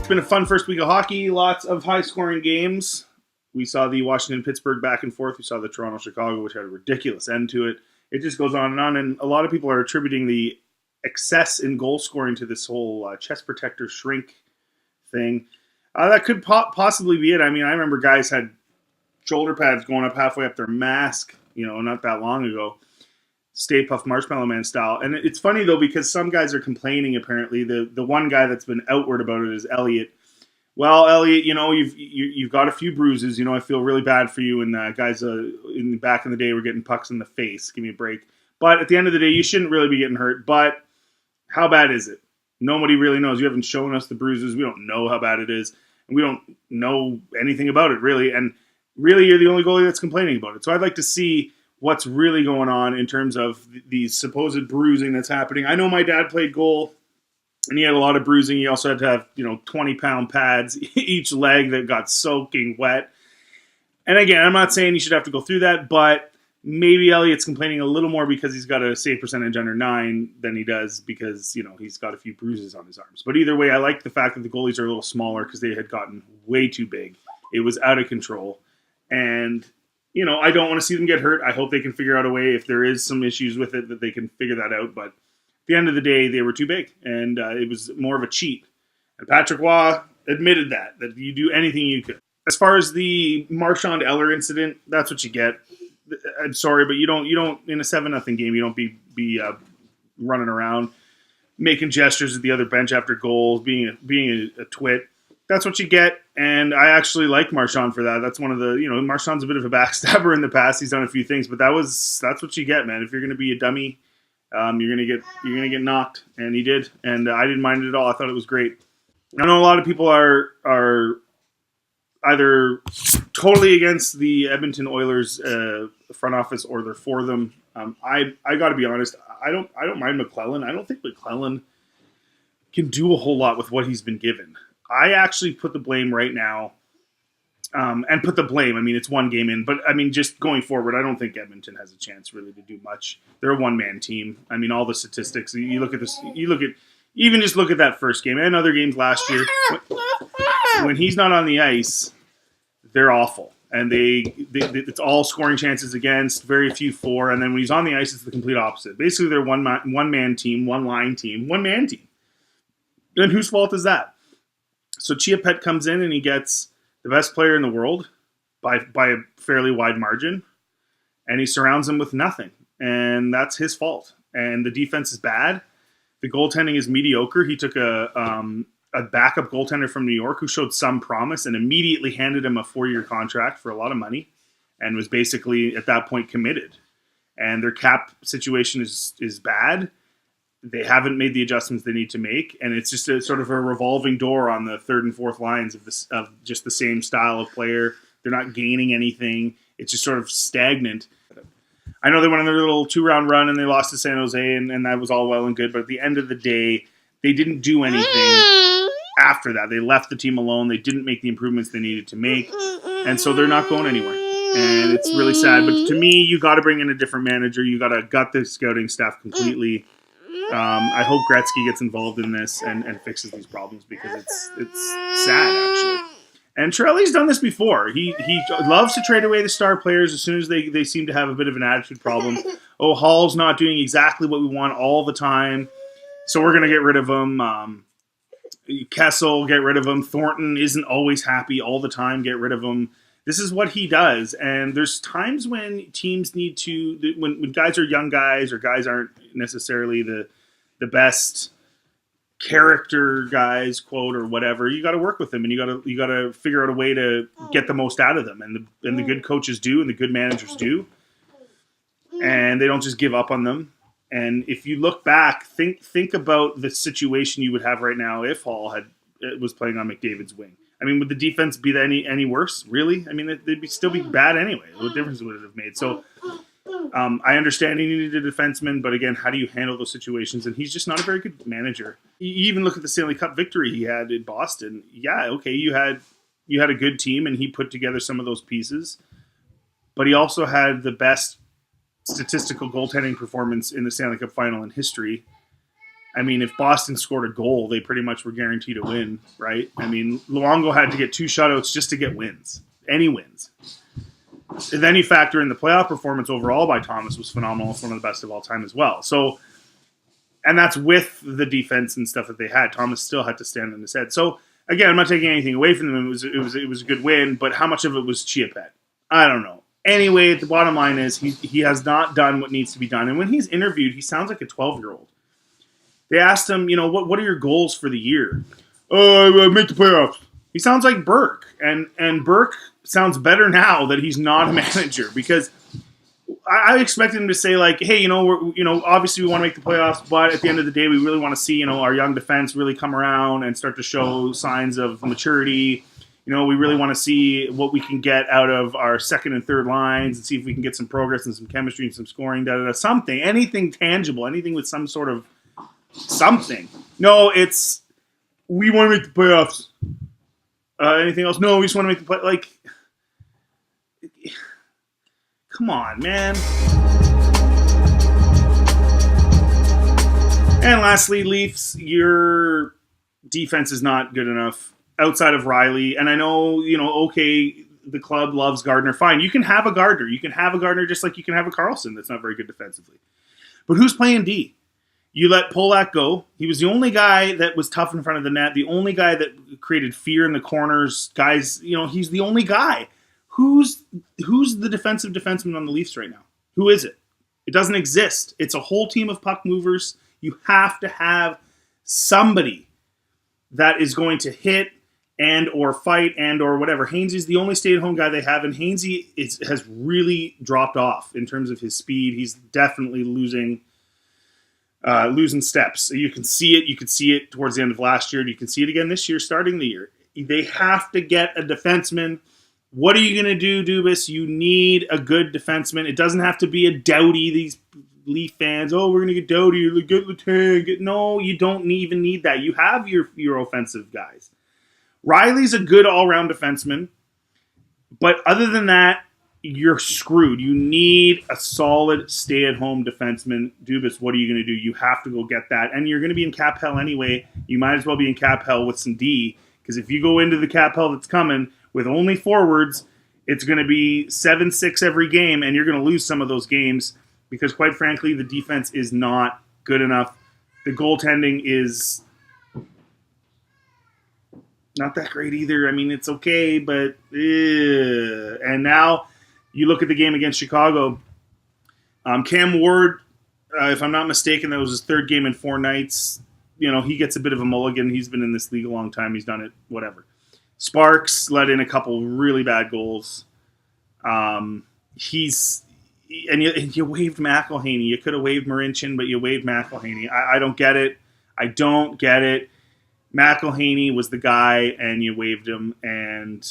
It's been a fun first week of hockey. Lots of high-scoring games. We saw the Washington-Pittsburgh back and forth. We saw the Toronto-Chicago, which had a ridiculous end to it. It just goes on, and a lot of people are attributing the excess in goal scoring to this whole chest protector shrink thing. That could possibly be it. I mean, I remember guys had shoulder pads going up halfway up their mask, not that long ago. Stay Puft Marshmallow Man style. And it's funny, though, because some guys are complaining, apparently. The one guy that's been outward about it is Elliot. Well, Elliot, you've got a few bruises. I feel really bad for you. And guys back in the day were getting pucks in the face. Give me a break. But at the end of the day, you shouldn't really be getting hurt. But how bad is it? Nobody really knows. You haven't shown us the bruises. We don't know how bad it is. And we don't know anything about it, really. And really, you're the only goalie that's complaining about it. So I'd like to see what's really going on in terms of the supposed bruising that's happening. I know my dad played goal, and he had a lot of bruising. He also had to have 20-pound pads each leg that got soaking wet. And again, I'm not saying you should have to go through that, but maybe Elliott's complaining a little more because he's got a save percentage under 9 than he does because he's got a few bruises on his arms. But either way, I like the fact that the goalies are a little smaller because they had gotten way too big. It was out of control. And I don't want to see them get hurt. I hope they can figure out a way, if there is some issues with it, that they can figure that out. But at the end of the day, they were too big, and it was more of a cheat. And Patrick Waugh admitted that you do anything you could. As far as the Marchand Eller incident, that's what you get. I'm sorry, but you don't in a 7-0 game, you don't be running around making gestures at the other bench after goals, being a twit. That's what you get, and I actually like Marchand for that. That's one of the, Marchand's a bit of a backstabber in the past. He's done a few things, but that's what you get, man. If you're going to be a dummy, you're gonna get knocked, and he did, and I didn't mind it at all. I thought it was great. I know a lot of people are either totally against the Edmonton Oilers front office or they're for them. I got to be honest. I don't mind McClellan. I don't think McClellan can do a whole lot with what he's been given. I actually put the blame right now, and put the blame. I mean, it's one game in, but I mean, just going forward, I don't think Edmonton has a chance really to do much. They're a one-man team. I mean, all the statistics. You look at this. Just look at that first game and other games last year. When he's not on the ice, they're awful, and it's all scoring chances against, very few for, and then when he's on the ice, it's the complete opposite. Basically, they're one-man team, one-line team, one-man team. And whose fault is that? So Chia comes in and he gets the best player in the world by a fairly wide margin, and he surrounds him with nothing, and that's his fault. And the defense is bad. The goaltending is mediocre. He took a backup goaltender from New York who showed some promise and immediately handed him a 4-year contract for a lot of money, and was basically at that point committed. And their cap situation is bad. They haven't made the adjustments they need to make, and it's just a sort of a revolving door on the third and fourth lines of just the same style of player. They're not gaining anything. It's just sort of stagnant. I know they went on their little 2-round run and they lost to San Jose, and that was all well and good, but at the end of the day, they didn't do anything after that. They left the team alone. They didn't make the improvements they needed to make, and so they're not going anywhere. And it's really sad. But to me, you got to bring in a different manager. You got to gut the scouting staff completely. I hope Gretzky gets involved in this and fixes these problems, because it's sad, actually. And Chiarelli's done this before. He loves to trade away the star players as soon as they seem to have a bit of an attitude problem. Oh, Hall's not doing exactly what we want all the time, so we're going to get rid of him. Kessel, get rid of him. Thornton isn't always happy all the time, get rid of him. This is what he does, and there's times when teams need to, when guys are young guys or guys aren't necessarily the best character guys, quote, or whatever, you got to work with them, and you got to figure out a way to get the most out of them, and the good coaches do, and the good managers do, and they don't just give up on them. And if you look back, think about the situation you would have right now if Hall was playing on McDavid's wing. I mean, would the defense be any worse? Really? I mean, they'd still be bad anyway. What difference would it have made? So I understand he needed a defenseman, but again, how do you handle those situations? And he's just not a very good manager. You even look at the Stanley Cup victory he had in Boston. Yeah, okay, you had a good team, and he put together some of those pieces, but he also had the best statistical goaltending performance in the Stanley Cup final in history. I mean, if Boston scored a goal, they pretty much were guaranteed a win, right? I mean, Luongo had to get 2 shutouts just to get wins, any wins. And then you factor in the playoff performance overall by Thomas was phenomenal. It's one of the best of all time as well. So, and that's with the defense and stuff that they had. Thomas still had to stand on his head. So again, I'm not taking anything away from them. It was a good win, but how much of it was Chia? I don't know. Anyway, the bottom line is he has not done what needs to be done. And when he's interviewed, he sounds like a 12-year-old. They asked him, what are your goals for the year? Make the playoffs. He sounds like Burke, and Burke sounds better now that he's not a manager, because I expected him to say, like, hey, obviously we want to make the playoffs, but at the end of the day, we really want to see, our young defense really come around and start to show signs of maturity. We really want to see what we can get out of our second and third lines and see if we can get some progress and some chemistry and some scoring, something, anything tangible, anything with some sort of something. No, it's we want to make the playoffs. Anything else? No, we just want to make the play. Like, come on, man. And lastly, Leafs, your defense is not good enough outside of Riley. And I know, okay, the club loves Gardner. Fine, you can have a Gardner. You can have a Gardner just like you can have a Carlson that's not very good defensively. But who's playing D? You let Polak go. He was the only guy that was tough in front of the net, the only guy that created fear in the corners. Guys, he's the only guy. Who's the defensive defenseman on the Leafs right now? Who is it? It doesn't exist. It's a whole team of puck movers. You have to have somebody that is going to hit and or fight and or whatever. Hainsey's the only stay-at-home guy they have, and Hainsey has really dropped off in terms of his speed. He's definitely losing steps. You can see it. You could see it towards the end of last year. You can see it again this year, starting the year. They have to get a defenseman. What are you going to do, Dubas? You need a good defenseman. It doesn't have to be a Doughty. These Leaf fans, we're going to get Doughty or get Letang. No, you don't even need that. You have your offensive guys. Riley's a good all-around defenseman, but other than that, you're screwed. You need a solid stay-at-home defenseman. Dubas, what are you going to do? You have to go get that. And you're going to be in cap hell anyway. You might as well be in cap hell with some D, because if you go into the cap hell that's coming with only forwards, it's going to be 7-6 every game, and you're going to lose some of those games because, quite frankly, the defense is not good enough. The goaltending is not that great either. I mean, it's okay, but and now you look at the game against Chicago. Cam Ward, if I'm not mistaken, that was his third game in 4 nights. He gets a bit of a mulligan. He's been in this league a long time. He's done it, whatever. Sparks let in a couple really bad goals. You waived McElhaney. You could have waived Marincin, but you waived McElhaney. I don't get it. I don't get it. McElhaney was the guy, and you waived him, and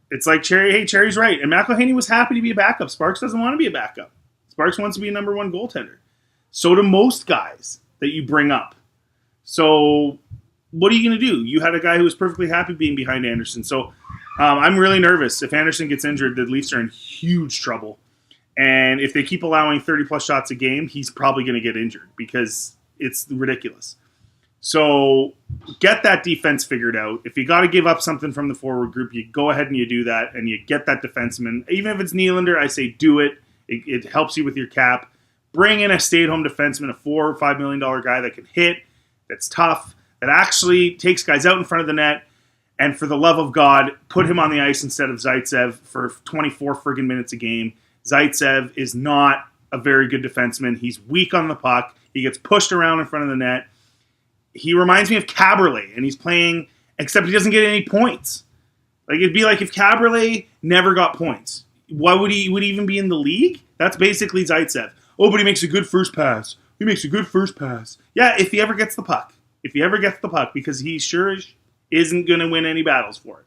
it's like Cherry's right. And McElhaney was happy to be a backup. Sparks doesn't want to be a backup. Sparks wants to be a number 1 goaltender. So do most guys that you bring up. So what are you going to do? You had a guy who was perfectly happy being behind Anderson. So I'm really nervous. If Anderson gets injured, the Leafs are in huge trouble. And if they keep allowing 30-plus shots a game, he's probably going to get injured because it's ridiculous. So get that defense figured out. If you got to give up something from the forward group, you go ahead and you do that, and you get that defenseman. Even if it's Nylander, I say do it. It helps you with your cap. Bring in a stay-at-home defenseman, a $4 or $5 million guy that can hit, that's tough, that actually takes guys out in front of the net, and for the love of God, put him on the ice instead of Zaitsev for 24 friggin' minutes a game. Zaitsev is not a very good defenseman. He's weak on the puck. He gets pushed around in front of the net. He reminds me of Caberlet, and he's playing, except he doesn't get any points. Like, it'd be like if Caberlet never got points. Why would he even be in the league? That's basically Zaitsev. Oh, but he makes a good first pass. He makes a good first pass. Yeah, if he ever gets the puck. If he ever gets the puck, because he sure isn't going to win any battles for it.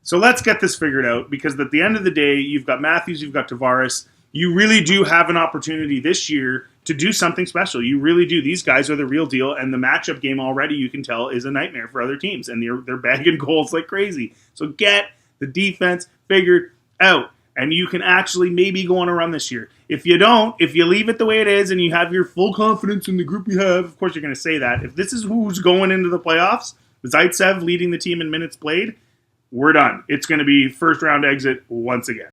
So let's get this figured out, because at the end of the day, you've got Matthews, you've got Tavares. You really do have an opportunity this year to do something special. You really do. These guys are the real deal, and the matchup game already, you can tell, is a nightmare for other teams, and they're bagging goals like crazy. So get the defense figured out. and you can actually maybe go on a run this year. If you don't, if you leave it the way it is and you have your full confidence in the group you have, of course you're going to say that. If this is who's going into the playoffs, Zaitsev leading the team in minutes played, we're done. It's going to be first round exit once again.